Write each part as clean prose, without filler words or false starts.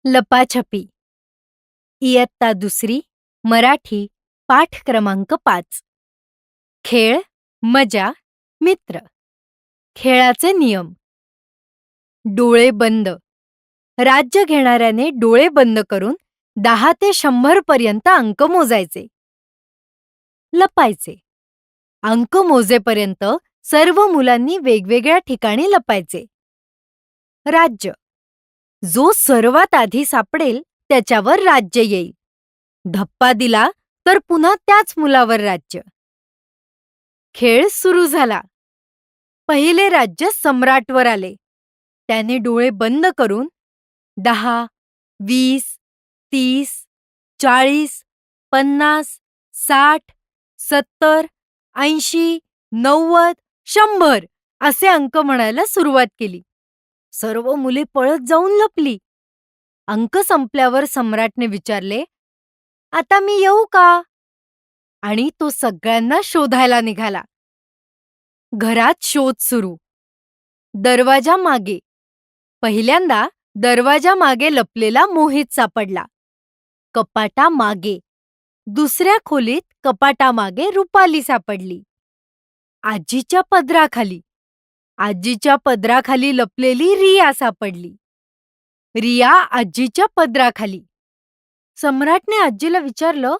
लपाछपी इयत्ता दुसरी मराठी पाठ क्रमांक 5. खेळ, मजा, मित्र. खेळाचे नियम. डोळे बंद. राज्य घेणाऱ्याने डोळे बंद करून 10 ते 100 पर्यंत अंक मोजायचे. लपायचे. अंक मोजेपर्यंत सर्व मुलांनी वेगवेगळ्या ठिकाणी लपायचे. राज्य. जो सर्वात आधी सापडेल त्याच्यावर राज्य येईल. धप्पा दिला तर पुन्हा त्याच मुलावर राज्य. खेळ सुरू झाला. पहिले राज्य सम्राटवर आले. त्याने डोळे बंद करून 10, 20, 30, 40, 50, 60, 70, 80, 90, 100 असे अंक म्हणायला सुरुवात केली. सर्व मुले पळत जाऊन लपली. अंक संपल्यावर सम्राटने विचारले, "आता मी येऊ का?" आणि तो सगळ्यांना शोधायला निघाला. घरात शोध सुरू. दरवाजा मागे. पहिल्यांदा दरवाजा मागे लपलेला मोहित सापडला. कपाटा मागे. दुसऱ्या खोलीत कपाटामागे रुपाली सापडली. आजीच्या पदराखाली. आजीच्या पदराखाली लपलेली रिया सापडली. रिया आजीच्या पदराखाली. सम्राटने आजीला विचारलं,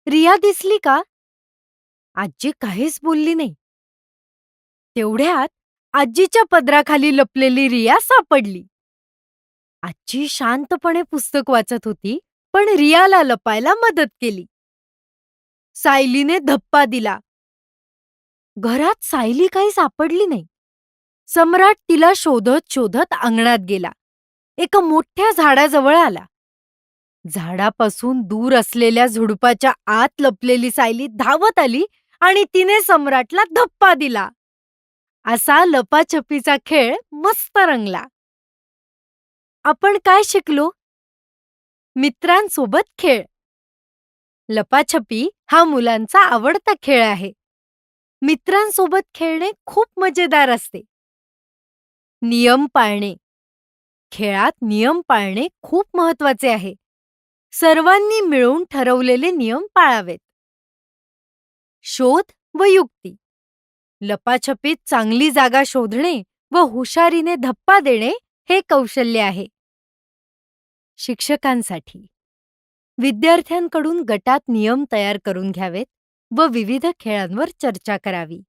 "रिया दिसली का?" आजी काहीच बोलली नाही. तेवढ्यात आजीच्या पदराखाली लपलेली रिया सापडली. आजी शांतपणे पुस्तक वाचत होती, पण रियाला लपायला मदत केली. सायलीने धप्पा दिला. घरात सायली काही सापडली नाही. सम्राट तिला शोधत शोधत अंगणात गेला. एका मोठ्या झाडाजवळ आला. झाडापासून दूर असलेल्या झुडपाच्या आत लपलेली सायली धावत आली आणि तिने सम्राटला धप्पा दिला. असा लपाछपीचा खेळ मस्त रंगला. आपण काय शिकलो? मित्रांसोबत खेळ. लपाछपी हा मुलांचा आवडता खेळ आहे. मित्रांसोबत खेळणे खूप मजेदार असते. नियम पाळणे. खेळात नियम पाळणे खूप महत्वाचे आहे. सर्वांनी मिळून ठरवलेले नियम पाळावेत. शोध व युक्ती. लपाछपीत चांगली जागा शोधणे व हुशारीने धप्पा देणे हे कौशल्य आहे. शिक्षकांसाठी विद्यार्थ्यांकडून गटात नियम तयार करून घ्यावेत व विविध खेळांवर चर्चा करावी.